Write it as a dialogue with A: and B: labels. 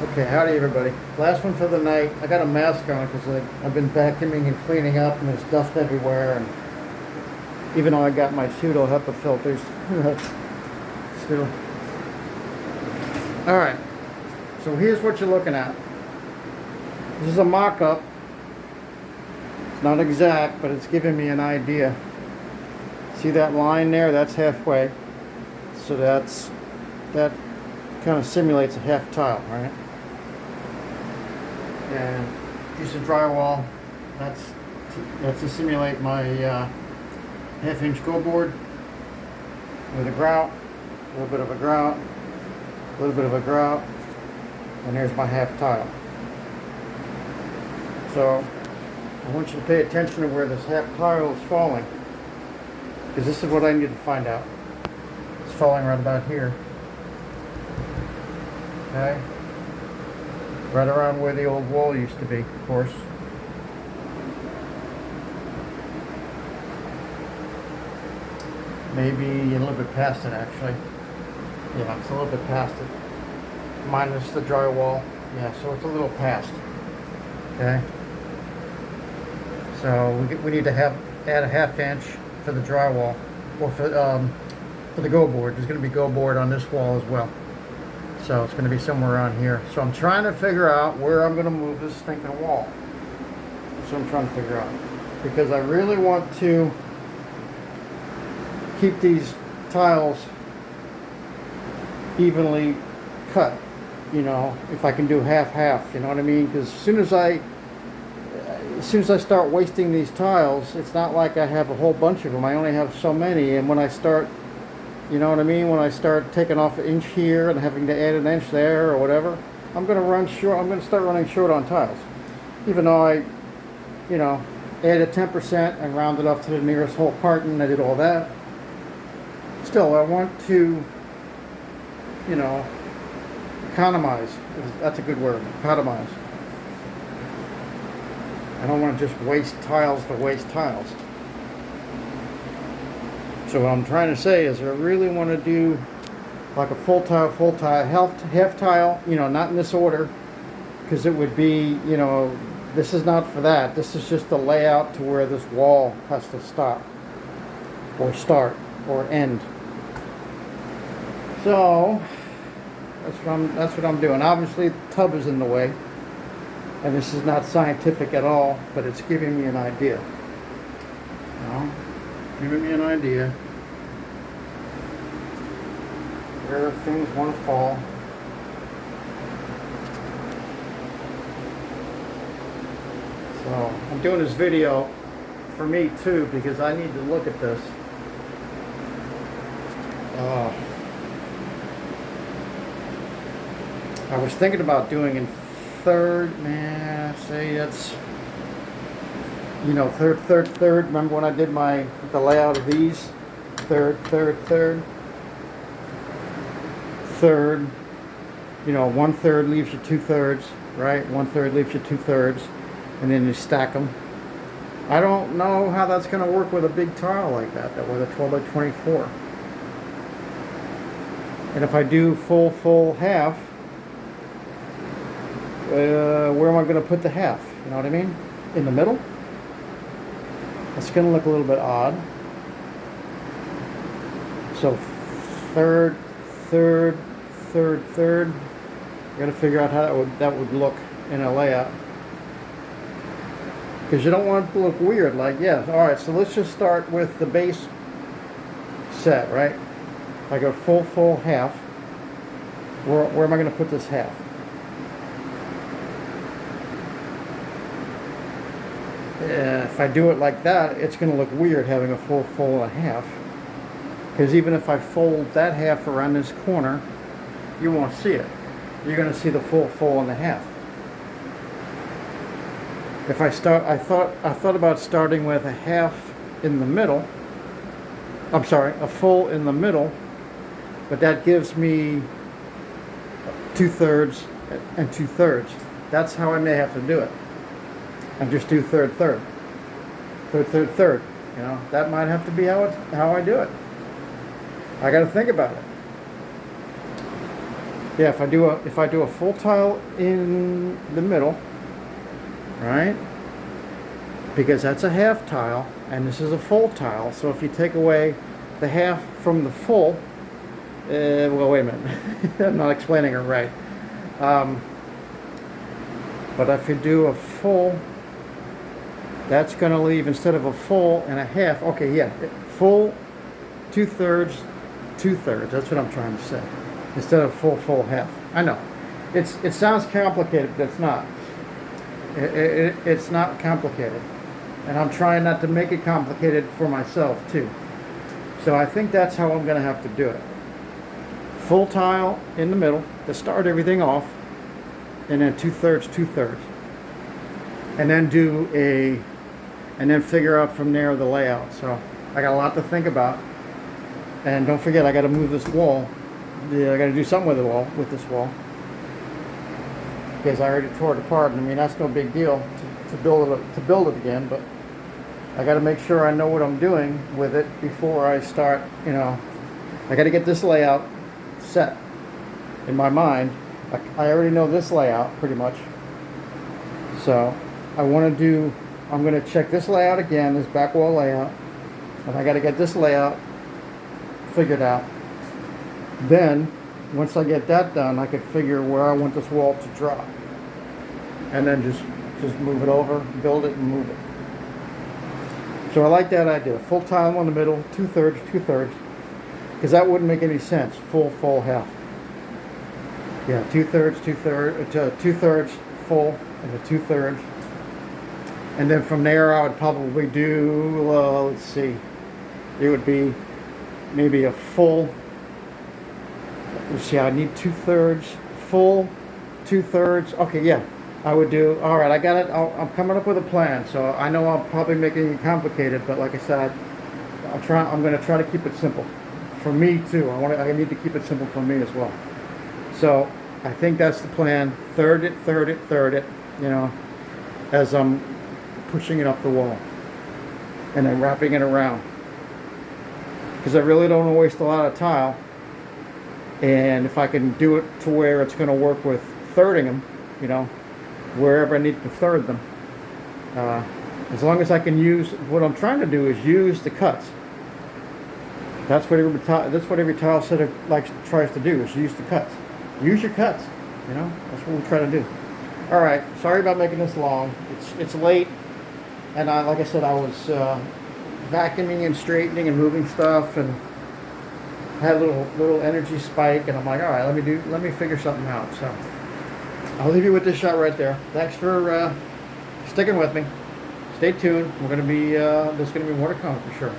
A: Okay, howdy everybody. Last one for the night. I got a mask on because I've been vacuuming and cleaning up and there's dust everywhere, and even though I got my pseudo HEPA filters, still. Alright, so here's what you're looking at. This is a mock-up. It's not exact, but it's giving me an idea. See that line there? That's halfway. So that kind of simulates a half tile, right? And piece of drywall. That's to simulate my half-inch go board with a grout, a little bit of a grout, a little bit of a grout, and there's my half tile. So I want you to pay attention to where this half tile is falling, because this is what I need to find out. It's falling right about here. Okay. Right around where the old wall used to be, of course. Maybe a little bit past it, actually. Yeah, it's a little bit past it. Minus the drywall. Yeah, so it's a little past. Okay. So we need to add a half inch for the drywall, or for the go board. There's going to be go board on this wall as well. So it's going to be somewhere around here. So I'm trying to figure out where I'm going to move this stinking wall. That's what I'm trying to figure out. Because I really want to keep these tiles evenly cut. You know, if I can do half-half, you know what I mean? Because as soon as I start wasting these tiles, it's not like I have a whole bunch of them. I only have so many, and when I start, you know what I mean, when I start taking off an inch here and having to add an inch there or whatever, I'm going to run short. I'm going to start running short on tiles. Even though I, you know, added 10% and rounded off to the nearest whole part, and I did all that. Still, I want to, you know, economize. That's a good word, economize. I don't want to just waste tiles to waste tiles. So what I'm trying to say is I really want to do like a full tile, half tile, you know, not in this order, because it would be, you know, this is not for that. This is just the layout to where this wall has to stop or start or end. So that's what I'm doing. Obviously the tub is in the way, and this is not scientific at all, but it's giving me an idea. You know? Giving me an idea where things want to fall. So I'm doing this video for me too, because I need to look at this. I was thinking about doing in third, say that's, you know, third. Remember when I did the layout of these? Third. You know, 1/3 leaves you 2/3, right? 1/3 leaves you 2/3, and then you stack them. I don't know how that's going to work with a big tile like that with a 12 by 24. And if I do full half, where am I going to put the half? You know what I mean? In the middle? It's going to look a little bit odd. So third. I got to figure out how that would look in a layout. Because you don't want it to look weird. Like, yeah, all right. So let's just start with the base set, right? Like a full half. Where am I going to put this half? If I do it like that, it's going to look weird having a full and a half. Because even if I fold that half around this corner, you won't see it. You're going to see the full and a half. If I thought about starting with a half in the middle. I'm sorry, a full in the middle, but that gives me 2/3 and 2/3. That's how I may have to do it. And just do third. You know, that might have to be how I do it. I got to think about it. Yeah, if I do a full tile in the middle, right? Because that's a half tile and this is a full tile. So if you take away the half from the full, well, wait a minute. I'm not explaining it right. But if you do a full, that's going to leave, instead of a full and a half, okay, yeah, full, 2/3, 2/3. That's what I'm trying to say. Instead of full, half. I know. It sounds complicated, but it's not. It's not complicated. And I'm trying not to make it complicated for myself, too. So I think that's how I'm going to have to do it. Full tile in the middle to start everything off. And then 2/3, 2/3. And then figure out from there the layout. So I got a lot to think about. And don't forget, I got to move this wall. Yeah, I got to do something with this wall. Because I already tore it apart. I mean, that's no big deal to build it again, but I got to make sure I know what I'm doing with it before I start, you know. I got to get this layout set in my mind. I already know this layout pretty much. So I'm going to check this layout again, this back wall layout, and I got to get this layout figured out. Then, once I get that done, I could figure where I want this wall to drop. And then just move it over, build it, and move it. So I like that idea. Full tile in the middle, 2/3, 2/3. Because that wouldn't make any sense. Full, half. Yeah, 2/3, 2/3, 2/3 full, and a 2/3. And then from there I would probably do, let's see, it would be maybe a full, let's see, I need 2/3, full, 2/3. Okay, yeah, I would do, all right, I got it. I'm coming up with a plan. So I know I'm probably making it complicated, but like I said, I'm going to try to keep it simple. For me too. I need to keep it simple for me as well. So I think that's the plan. Third it, you know, as I'm pushing it up the wall. And then wrapping it around. Because I really don't want to waste a lot of tile. And if I can do it to where it's going to work with thirding them, you know, wherever I need to third them. As long as I can use, what I'm trying to do is use the cuts. That's what every tile setter tries to do, is use the cuts. Use your cuts, you know. That's what we try to do. All right. Sorry about making this long. It's late, and like I said, I was vacuuming and straightening and moving stuff, and had a little energy spike, and I'm like, all right, let me figure something out. So I'll leave you with this shot right there. Thanks for sticking with me. Stay tuned. There's gonna be more to come for sure.